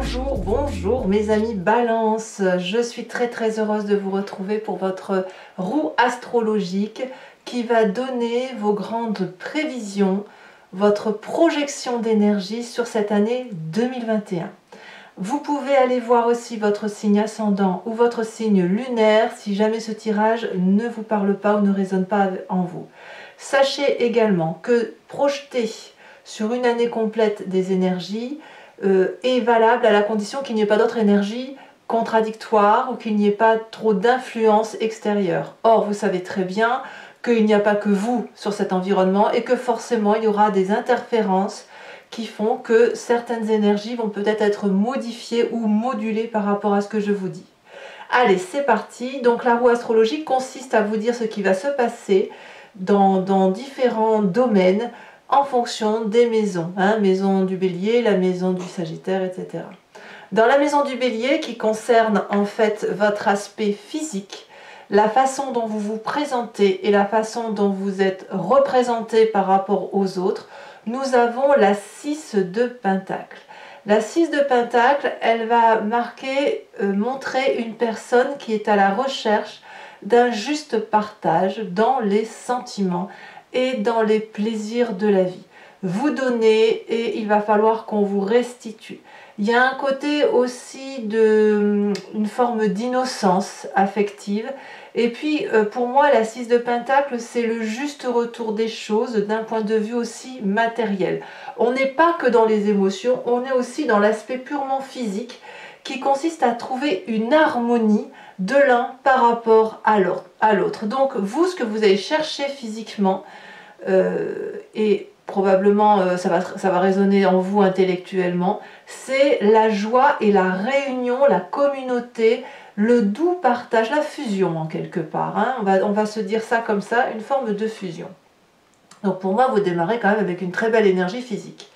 Bonjour, bonjour mes amis Balance, je suis très heureuse de vous retrouver pour votre roue astrologique qui va donner vos grandes prévisions, votre projection d'énergie sur cette année 2021. Vous pouvez aller voir aussi votre signe ascendant ou votre signe lunaire si jamais ce tirage ne vous parle pas ou ne résonne pas en vous. Sachez également que projeter sur une année complète des énergies est valable à la condition qu'il n'y ait pas d'autres énergies contradictoires ou qu'il n'y ait pas trop d'influence extérieure. Or, vous savez très bien qu'il n'y a pas que vous sur cet environnement et que forcément il y aura des interférences qui font que certaines énergies vont peut-être être modifiées ou modulées par rapport à ce que je vous dis. Allez, c'est parti. Donc la roue astrologique consiste à vous dire ce qui va se passer dans différents domaines en fonction des maisons, maison du Bélier, la maison du Sagittaire, etc. Dans la maison du Bélier, qui concerne en fait votre aspect physique, la façon dont vous vous présentez et la façon dont vous êtes représenté par rapport aux autres, nous avons la 6 de Pentacle. La 6 de Pentacle, elle va montrer une personne qui est à la recherche d'un juste partage dans les sentiments et dans les plaisirs de la vie. Vous donnez et il va falloir qu'on vous restitue. Il y a un côté aussi une forme d'innocence affective. Et puis pour moi la 6 de Pentacle c'est le juste retour des choses d'un point de vue aussi matériel. On n'est pas que dans les émotions, on est aussi dans l'aspect purement physique qui consiste à trouver une harmonie de l'un par rapport à l'autre. Donc vous, ce que vous allez chercher physiquement, et probablement ça va résonner en vous intellectuellement, c'est la joie et la réunion, la communauté, le doux partage, la fusion en quelque part. On va se dire ça comme ça, une forme de fusion. Donc pour moi, vous démarrez quand même avec une très belle énergie physique.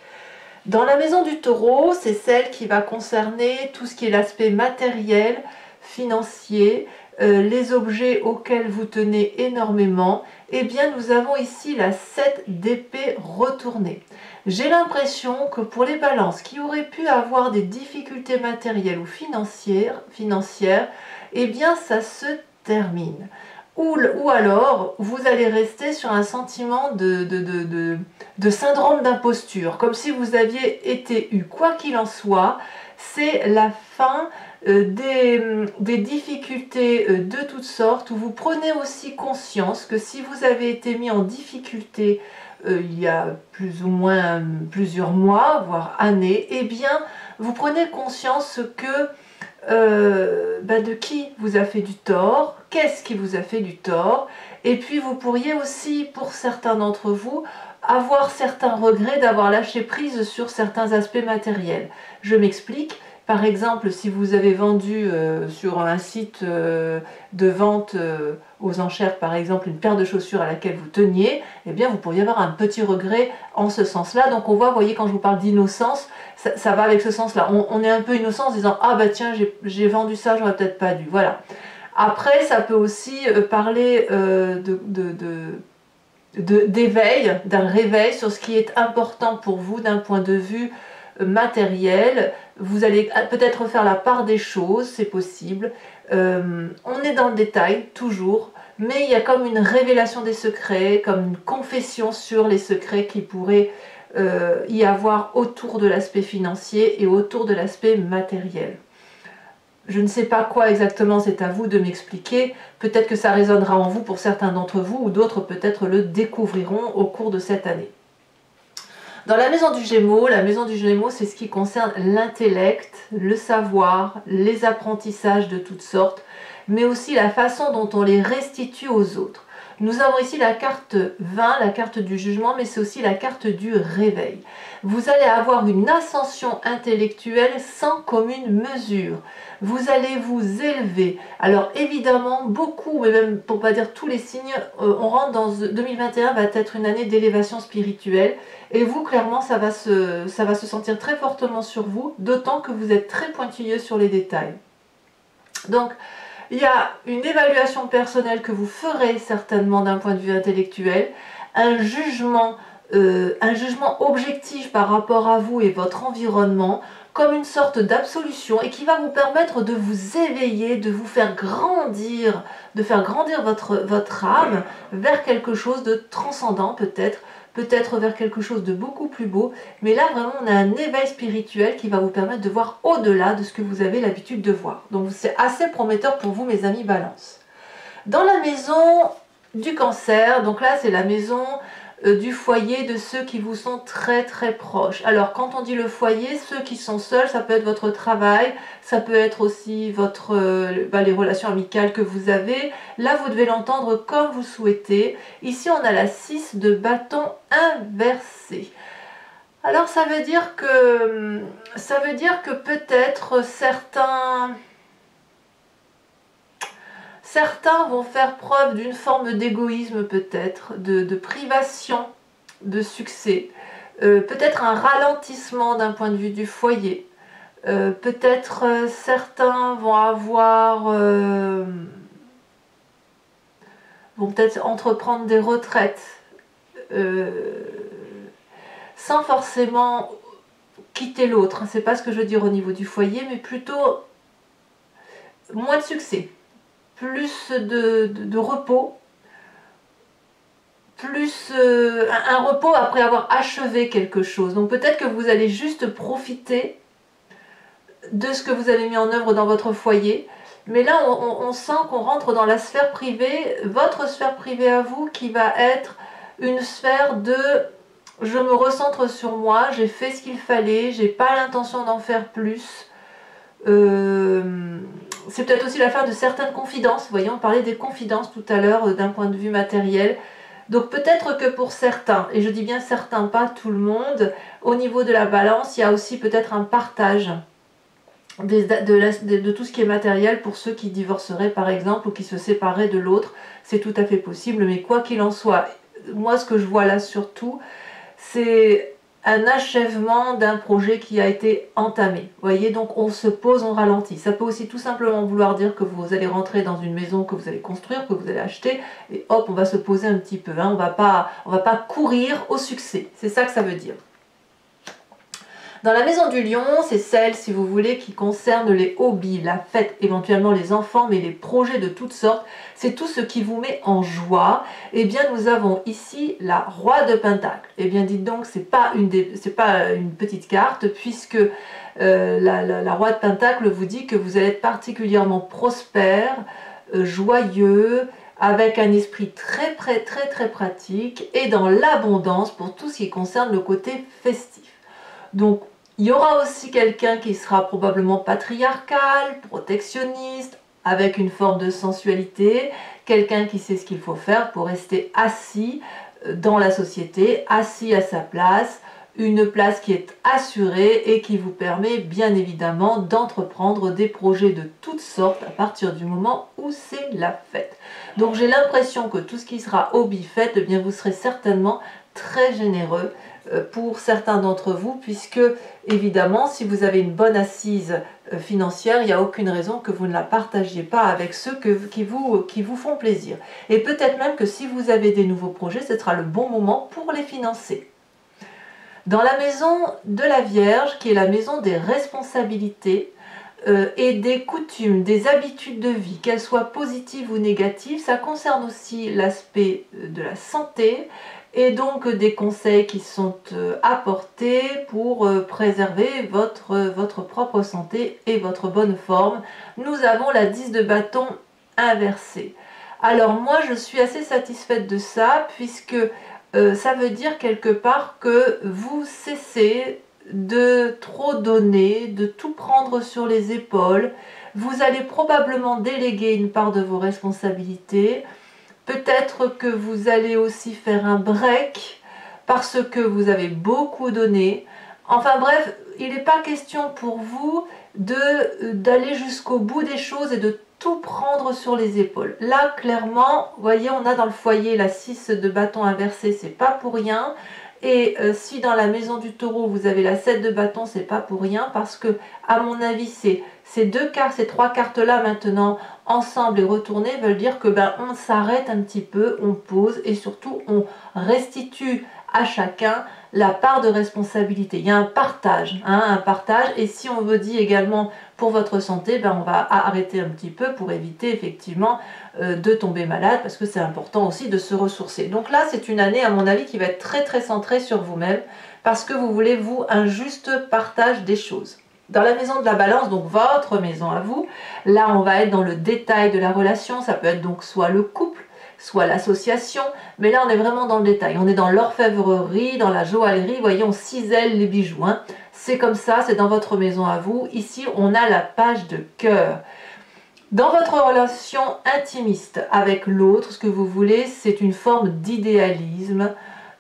Dans la maison du Taureau, c'est celle qui va concerner tout ce qui est l'aspect matériel, financier, les objets auxquels vous tenez énormément. Eh bien, nous avons ici la 7 d'épée retournée. J'ai l'impression que pour les balances qui auraient pu avoir des difficultés matérielles ou financières, eh bien, ça se termine. Ou alors, vous allez rester sur un sentiment de syndrome d'imposture, comme si vous aviez été eu. Quoi qu'il en soit, c'est la fin des difficultés de toutes sortes, où vous prenez aussi conscience que si vous avez été mis en difficulté il y a plus ou moins plusieurs mois, voire années, eh bien, vous prenez conscience que de qui vous a fait du tort, qu'est-ce qui vous a fait du tort, et puis vous pourriez aussi, pour certains d'entre vous, avoir certains regrets d'avoir lâché prise sur certains aspects matériels. Je m'explique. Par exemple, si vous avez vendu sur un site de vente aux enchères, par exemple, une paire de chaussures à laquelle vous teniez, eh bien, vous pourriez avoir un petit regret en ce sens-là. Donc, on voit, vous voyez, quand je vous parle d'innocence, ça va avec ce sens-là. On est un peu innocent en se disant « Ah, bah tiens, j'ai vendu ça, j'aurais peut-être pas dû. » Voilà. Après, ça peut aussi parler d'éveil, d'un réveil sur ce qui est important pour vous d'un point de vue matériel. Vous allez peut-être faire la part des choses, c'est possible. On est dans le détail, toujours, mais il y a comme une révélation des secrets, comme une confession sur les secrets qui pourraient y avoir autour de l'aspect financier et autour de l'aspect matériel. Je ne sais pas quoi exactement, c'est à vous de m'expliquer. Peut-être que ça résonnera en vous pour certains d'entre vous, ou d'autres peut-être le découvriront au cours de cette année. Dans la maison du Gémeaux, c'est ce qui concerne l'intellect, le savoir, les apprentissages de toutes sortes, mais aussi la façon dont on les restitue aux autres. Nous avons ici la carte 20, la carte du jugement, mais c'est aussi la carte du réveil. Vous allez avoir une ascension intellectuelle sans commune mesure. Vous allez vous élever. Alors évidemment, beaucoup, mais même pour ne pas dire tous les signes, on rentre dans 2021 va être une année d'élévation spirituelle. Et vous, clairement, ça va se sentir très fortement sur vous, d'autant que vous êtes très pointilleux sur les détails. Donc, il y a une évaluation personnelle que vous ferez certainement d'un point de vue intellectuel, un jugement objectif par rapport à vous et votre environnement. comme une sorte d'absolution et qui va vous permettre de vous éveiller, de vous faire grandir, de faire grandir votre âme vers quelque chose de transcendant peut-être vers quelque chose de beaucoup plus beau. Mais là, vraiment, on a un éveil spirituel qui va vous permettre de voir au-delà de ce que vous avez l'habitude de voir. Donc, c'est assez prometteur pour vous, mes amis Balance. Dans la maison du Cancer, donc là, c'est la maison du foyer de ceux qui vous sont très très proches. Alors quand on dit le foyer, ceux qui sont seuls, ça peut être votre travail, ça peut être aussi les relations amicales que vous avez. Là vous devez l'entendre comme vous souhaitez. Ici on a la 6 de bâton inversé. Alors ça veut dire que peut-être certains vont faire preuve d'une forme d'égoïsme peut-être, de privation de succès, peut-être un ralentissement d'un point de vue du foyer, peut-être certains vont peut-être entreprendre des retraites sans forcément quitter l'autre. C'est pas ce que je veux dire au niveau du foyer, mais plutôt moins de succès. Plus de repos, plus un repos après avoir achevé quelque chose. Donc peut-être que vous allez juste profiter de ce que vous avez mis en œuvre dans votre foyer. Mais là, on sent qu'on rentre dans la sphère privée, votre sphère privée à vous, qui va être une sphère de « je me recentre sur moi, j'ai fait ce qu'il fallait, j'ai pas l'intention d'en faire plus ». C'est peut-être aussi l'affaire de certaines confidences. Vous voyez, on parlait des confidences tout à l'heure d'un point de vue matériel. Donc peut-être que pour certains, et je dis bien certains, pas tout le monde, au niveau de la balance, il y a aussi peut-être un partage de tout ce qui est matériel pour ceux qui divorceraient par exemple ou qui se sépareraient de l'autre. C'est tout à fait possible, mais quoi qu'il en soit, moi ce que je vois là surtout, c'est un achèvement d'un projet qui a été entamé. Vous voyez, donc on se pose, on ralentit. Ça peut aussi tout simplement vouloir dire que vous allez rentrer dans une maison que vous allez construire, que vous allez acheter, et hop, on va se poser un petit peu. Hein. On va pas courir au succès. C'est ça que ça veut dire. Dans la maison du lion, c'est celle, si vous voulez, qui concerne les hobbies, la fête, éventuellement les enfants, mais les projets de toutes sortes. C'est tout ce qui vous met en joie. Eh bien, nous avons ici la roi de Pentacle. Eh bien, dites donc, c'est pas une petite carte, puisque la roi de Pentacle vous dit que vous allez être particulièrement prospère, joyeux, avec un esprit très pratique et dans l'abondance pour tout ce qui concerne le côté festif. Donc, il y aura aussi quelqu'un qui sera probablement patriarcal, protectionniste, avec une forme de sensualité, quelqu'un qui sait ce qu'il faut faire pour rester assis dans la société, assis à sa place, une place qui est assurée et qui vous permet bien évidemment d'entreprendre des projets de toutes sortes à partir du moment où c'est la fête. Donc j'ai l'impression que tout ce qui sera hobby fête, eh bien vous serez certainement très généreux pour certains d'entre vous, puisque évidemment si vous avez une bonne assise financière, il n'y a aucune raison que vous ne la partagiez pas avec ceux qui vous font plaisir. Et peut-être même que si vous avez des nouveaux projets, ce sera le bon moment pour les financer. Dans la maison de la Vierge, qui est la maison des responsabilités et des coutumes, des habitudes de vie, qu'elles soient positives ou négatives, ça concerne aussi l'aspect de la santé, et donc des conseils qui sont apportés pour préserver votre propre santé et votre bonne forme. Nous avons la 10 de bâton inversée. Alors moi je suis assez satisfaite de ça, puisque ça veut dire quelque part que vous cessez de trop donner, de tout prendre sur les épaules. Vous allez probablement déléguer une part de vos responsabilités. Peut-être que vous allez aussi faire un break parce que vous avez beaucoup donné. Enfin bref, il n'est pas question pour vous d'aller jusqu'au bout des choses et de tout prendre sur les épaules. Là, clairement, vous voyez, on a dans le foyer la 6 de bâton inversé, c'est pas pour rien. Et si dans la maison du taureau, vous avez la 7 de bâton, c'est pas pour rien, parce que, à mon avis, ces trois cartes-là maintenant, ensemble et retournées, veulent dire que on s'arrête un petit peu, on pose et surtout on restitue à chacun la part de responsabilité. Il y a un partage, hein, un partage. Et si on veut dire également pour votre santé, ben on va arrêter un petit peu pour éviter effectivement de tomber malade, parce que c'est important aussi de se ressourcer. Donc là, c'est une année, à mon avis, qui va être très très centrée sur vous-même, parce que vous voulez, vous, un juste partage des choses. Dans la maison de la balance, donc votre maison à vous, là on va être dans le détail de la relation. Ça peut être donc soit le couple, soit l'association, mais là on est vraiment dans le détail. On est dans l'orfèvrerie, dans la joaillerie, vous voyez, on cisèle les bijoux, hein. C'est comme ça, c'est dans votre maison à vous. Ici on a la page de cœur. Dans votre relation intimiste avec l'autre, ce que vous voulez, c'est une forme d'idéalisme,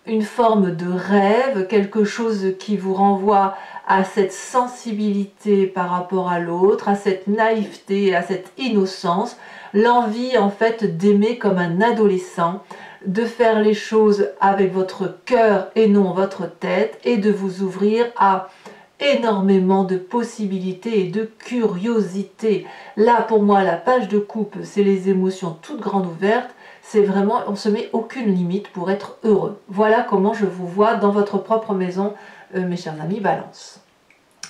une forme de rêve, quelque chose qui vous renvoie à cette sensibilité par rapport à l'autre, à cette naïveté, à cette innocence, l'envie en fait d'aimer comme un adolescent, de faire les choses avec votre cœur et non votre tête, et de vous ouvrir à énormément de possibilités et de curiosité. Là pour moi la page de coupe, c'est les émotions toutes grandes ouvertes. C'est vraiment, on ne se met aucune limite pour être heureux. Voilà comment je vous vois dans votre propre maison, mes chers amis Balance.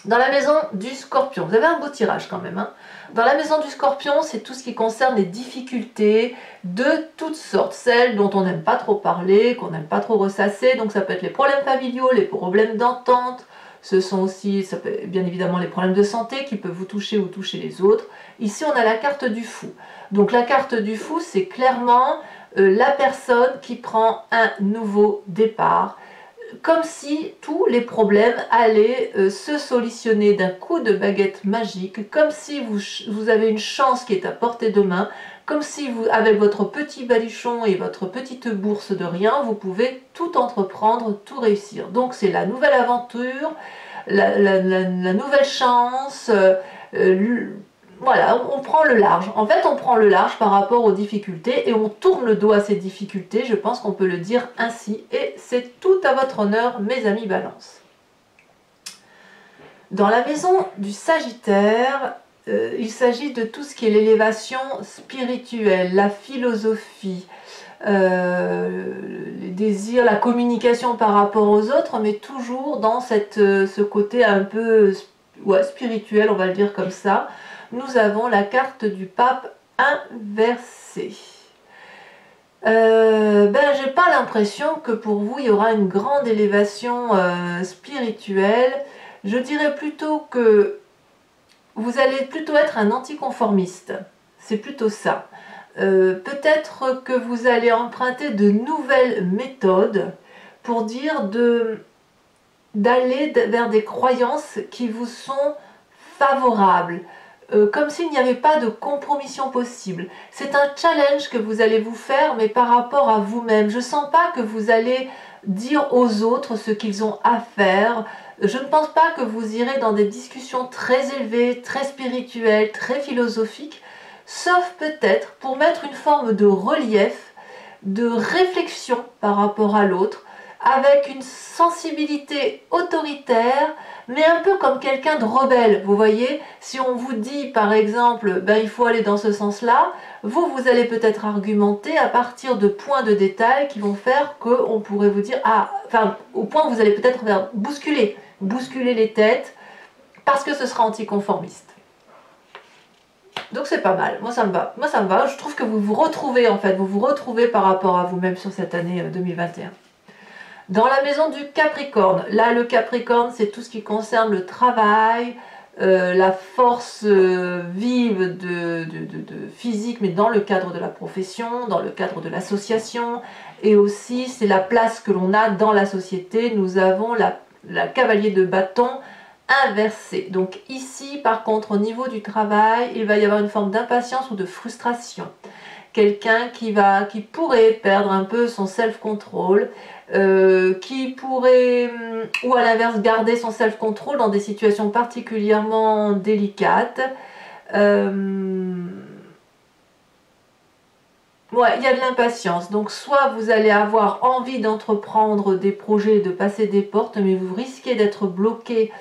Dans la maison du Scorpion, vous avez un beau tirage quand même, hein. Dans la maison du Scorpion, c'est tout ce qui concerne les difficultés de toutes sortes, celles dont on n'aime pas trop parler, qu'on n'aime pas trop ressasser. Donc ça peut être les problèmes familiaux, les problèmes d'entente. Ce sont aussi, ça peut, bien évidemment, les problèmes de santé qui peuvent vous toucher ou toucher les autres. Ici, on a la carte du fou. Donc la carte du fou, c'est clairement la personne qui prend un nouveau départ, comme si tous les problèmes allaient se solutionner d'un coup de baguette magique, comme si vous avez une chance qui est à portée de main, comme si vous, avec votre petit baluchon et votre petite bourse de rien, vous pouvez tout entreprendre, tout réussir. Donc c'est la nouvelle aventure, la nouvelle chance, voilà, on prend le large. En fait, on prend le large par rapport aux difficultés et on tourne le dos à ces difficultés. Je pense qu'on peut le dire ainsi. Et c'est tout à votre honneur, mes amis Balance. Dans la maison du Sagittaire, il s'agit de tout ce qui est l'élévation spirituelle, la philosophie, les désirs, la communication par rapport aux autres, mais toujours dans ce côté un peu spirituel, on va le dire comme ça. Nous avons la carte du pape inversée. J'ai pas l'impression que pour vous il y aura une grande élévation spirituelle. Je dirais plutôt que vous allez plutôt être un anticonformiste. C'est plutôt ça. Peut-être que vous allez emprunter de nouvelles méthodes pour dire d'aller vers des croyances qui vous sont favorables. Comme s'il n'y avait pas de compromission possible. C'est un challenge que vous allez vous faire, mais par rapport à vous-même. Je ne sens pas que vous allez dire aux autres ce qu'ils ont à faire. Je ne pense pas que vous irez dans des discussions très élevées, très spirituelles, très philosophiques, sauf peut-être pour mettre une forme de relief, de réflexion par rapport à l'autre, avec une sensibilité autoritaire, mais un peu comme quelqu'un de rebelle. Vous voyez, si on vous dit par exemple, il faut aller dans ce sens-là, vous allez peut-être argumenter à partir de points de détail qui vont faire qu'on pourrait vous dire, au point où vous allez peut-être bousculer les têtes, parce que ce sera anticonformiste. Donc c'est pas mal, moi ça me va, je trouve que vous vous retrouvez en fait, vous vous retrouvez par rapport à vous-même sur cette année 2021. Dans la maison du Capricorne, là le Capricorne c'est tout ce qui concerne le travail, la force vive de physique, mais dans le cadre de la profession, dans le cadre de l'association, et aussi c'est la place que l'on a dans la société. Nous avons la cavalier de bâton inversé. Donc ici par contre au niveau du travail, il va y avoir une forme d'impatience ou de frustration. Quelqu'un qui pourrait perdre un peu son self-control, qui pourrait, ou à l'inverse, garder son self-control dans des situations particulièrement délicates. Il y a de l'impatience. Donc soit vous allez avoir envie d'entreprendre des projets, de passer des portes, mais vous risquez d'être bloqué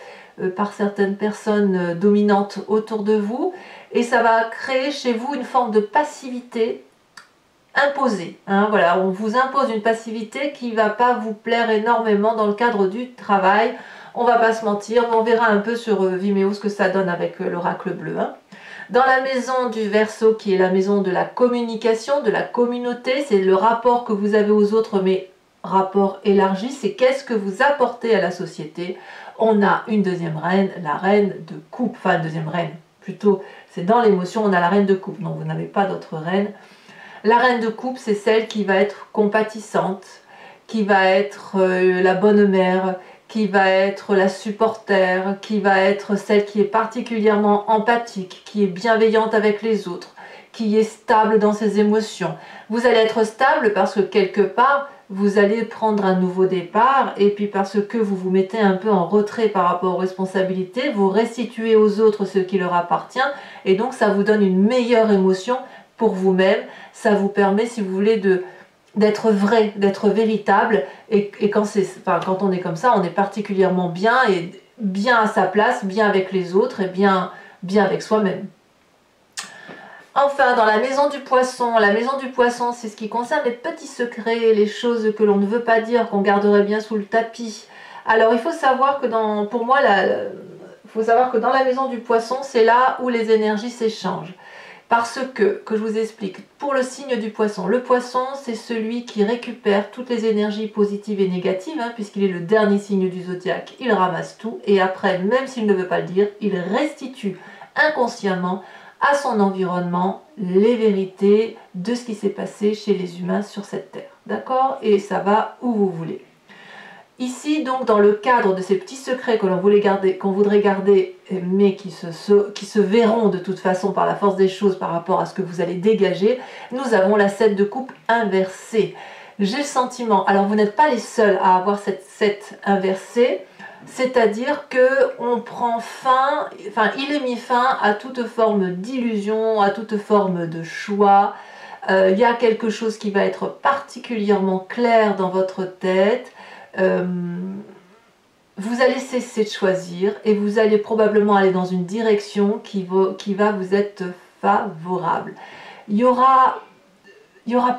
par certaines personnes dominantes autour de vous, et ça va créer chez vous une forme de passivité, imposée. Hein, voilà, on vous impose une passivité qui ne va pas vous plaire énormément dans le cadre du travail. On ne va pas se mentir, mais on verra un peu sur Vimeo ce que ça donne avec l'oracle bleu. Hein. Dans la maison du Verseau, qui est la maison de la communication, de la communauté, c'est le rapport que vous avez aux autres, mais rapport élargi, c'est qu'est-ce que vous apportez à la société. On a une deuxième reine, la reine de coupe, enfin deuxième reine, plutôt, c'est dans l'émotion, on a la reine de coupe, non, vous n'avez pas d'autre reine. La reine de coupe, c'est celle qui va être compatissante, qui va être la bonne mère, qui va être la supporter, qui va être celle qui est particulièrement empathique, qui est bienveillante avec les autres, qui est stable dans ses émotions. Vous allez être stable parce que quelque part, vous allez prendre un nouveau départ et puis parce que vous vous mettez un peu en retrait par rapport aux responsabilités, vous restituez aux autres ce qui leur appartient et donc ça vous donne une meilleure émotion pour vous-même. Ça vous permet, si vous voulez, d'être vrai, d'être véritable et quand on est comme ça, on est particulièrement bien et bien à sa place, bien avec les autres et bien avec soi-même. Enfin, dans la maison du poisson, c'est ce qui concerne les petits secrets, les choses que l'on ne veut pas dire, qu'on garderait bien sous le tapis. Alors, il faut savoir que pour moi, faut savoir que dans la maison du poisson, c'est là où les énergies s'échangent. Parce que je vous explique, pour le signe du poisson, le poisson, c'est celui qui récupère toutes les énergies positives et négatives, hein, puisqu'il est le dernier signe du zodiaque, il ramasse tout, et après, même s'il ne veut pas le dire, il restitue inconsciemment à son environnement les vérités de ce qui s'est passé chez les humains sur cette terre. D'accord? Et ça va où vous voulez. Ici, donc, dans le cadre de ces petits secrets qu'on voudrait garder, mais qui se verront de toute façon par la force des choses par rapport à ce que vous allez dégager, nous avons la 7 de coupe inversée. J'ai le sentiment, alors vous n'êtes pas les seuls à avoir cette 7 inversée, c'est-à-dire qu'on prend fin, il est mis fin à toute forme d'illusion, à toute forme de choix. Il y a quelque chose qui va être particulièrement clair dans votre tête. Vous allez cesser de choisir et vous allez probablement aller dans une direction qui va vous être favorable. Il y aura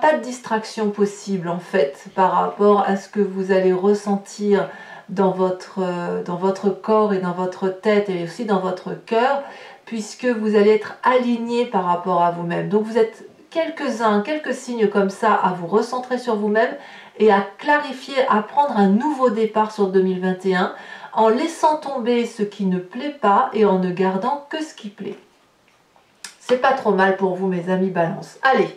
pas de distraction possible en fait par rapport à ce que vous allez ressentir dans votre corps et dans votre tête et aussi dans votre cœur, puisque vous allez être aligné par rapport à vous-même. Donc vous êtes quelques signes comme ça à vous recentrer sur vous-même et à clarifier, à prendre un nouveau départ sur 2021 en laissant tomber ce qui ne plaît pas et en ne gardant que ce qui plaît. C'est pas trop mal pour vous mes amis Balance. Allez,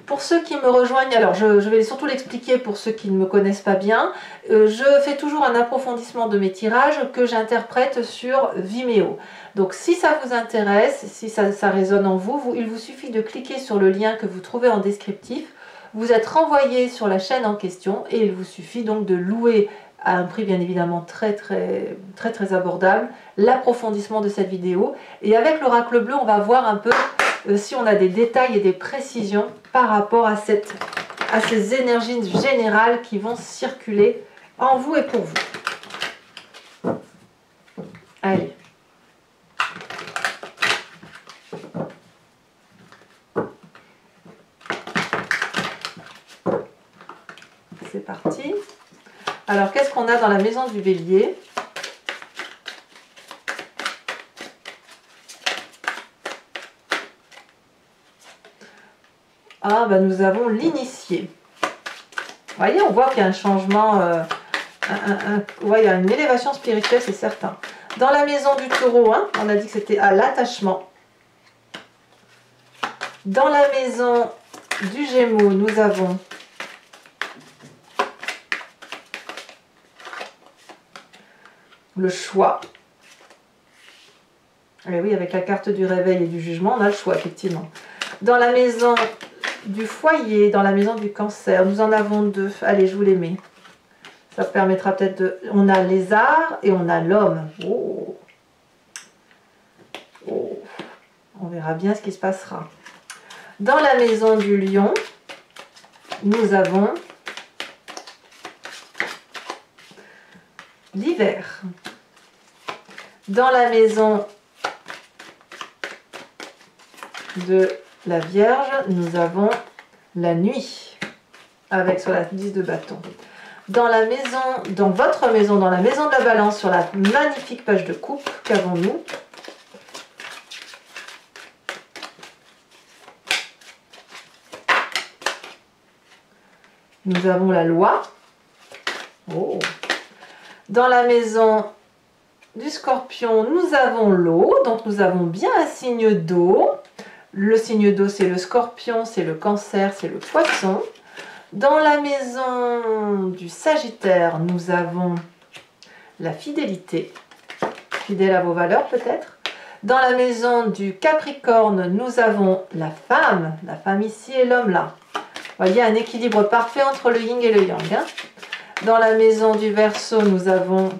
pour ceux qui me rejoignent, alors je vais surtout l'expliquer pour ceux qui ne me connaissent pas bien, je fais toujours un approfondissement de mes tirages que j'interprète sur Vimeo. Donc si ça vous intéresse, si ça résonne en vous, il vous suffit de cliquer sur le lien que vous trouvez en descriptif. Vous êtes renvoyé sur la chaîne en question et il vous suffit donc de louer à un prix bien évidemment très abordable l'approfondissement de cette vidéo. Et avec l'oracle bleu, on va voir un peu si on a des détails et des précisions par rapport à ces énergies générales qui vont circuler en vous et pour vous. Allez. C'est parti. Alors, qu'est-ce qu'on a dans la maison du Bélier ? Ah, ben nous avons l'initié. Vous voyez, on voit qu'il y a un changement, ouais, il y a une élévation spirituelle, c'est certain. Dans la maison du Taureau, hein, on a dit que c'était à l'attachement. Dans la maison du Gémeaux, nous avons le choix. Et oui, avec la carte du réveil et du jugement, on a le choix, effectivement. Dans la maison du foyer, dans la maison du Cancer, nous en avons deux. Allez, je vous les mets. Ça permettra peut-être de... On a lézard et on a l'homme. Oh. Oh. On verra bien ce qui se passera. Dans la maison du Lion, nous avons l'hiver. Dans la maison de la Vierge, nous avons la nuit, avec sur la 10 de bâton. Dans la maison, dans votre maison, dans la maison de la balance, sur la magnifique page de coupe, qu'avons-nous? Nous avons la loi. Oh. Dans la maison du Scorpion, nous avons l'eau. Donc nous avons bien un signe d'eau. Le signe d'eau, c'est le Scorpion, c'est le Cancer, c'est le Poisson. Dans la maison du Sagittaire, nous avons la fidélité. Fidèle à vos valeurs peut-être. Dans la maison du Capricorne, nous avons la femme ici et l'homme là. Vous voyez, un équilibre parfait entre le yin et le yang. Hein. Dans la maison du Verseau, nous avons...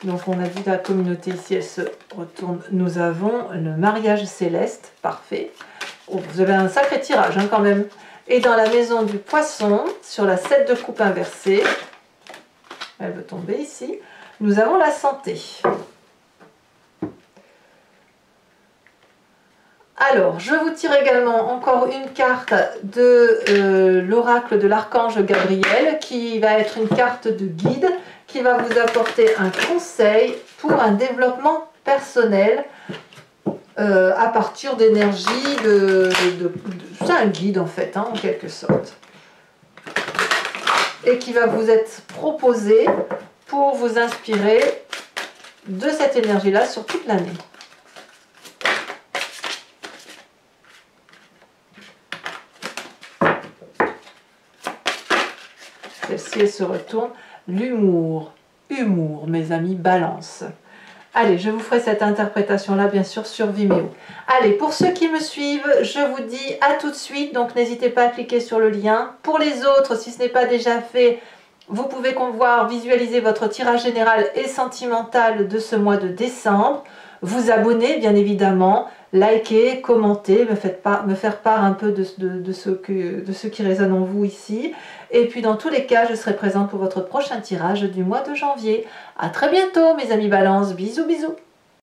Donc on a dit la communauté ici, elle se retourne. Nous avons le mariage céleste, parfait. Oh, vous avez un sacré tirage hein, quand même. Et dans la maison du Poisson, sur la 7 de coupe inversée, elle veut tomber ici, nous avons la santé. Alors, je vous tire également encore une carte de l'oracle de l'archange Gabriel, qui va être une carte de guide, qui va vous apporter un conseil pour un développement personnel à partir d'énergie c'est un guide en fait, hein, en quelque sorte. Et qui va vous être proposé pour vous inspirer de cette énergie-là sur toute l'année. Celle-ci, elle se retourne. L'humour. Humour, mes amis, balance. Allez, je vous ferai cette interprétation-là, bien sûr, sur Vimeo. Allez, pour ceux qui me suivent, je vous dis à tout de suite. Donc, n'hésitez pas à cliquer sur le lien. Pour les autres, si ce n'est pas déjà fait, vous pouvez voir, visualiser votre tirage général et sentimental de ce mois de décembre. Vous abonner, bien évidemment. Liker, commenter, me faire part un peu de ce qui résonne en vous ici. Et puis dans tous les cas, je serai présente pour votre prochain tirage du mois de janvier. À très bientôt mes amis Balance, bisous bisous.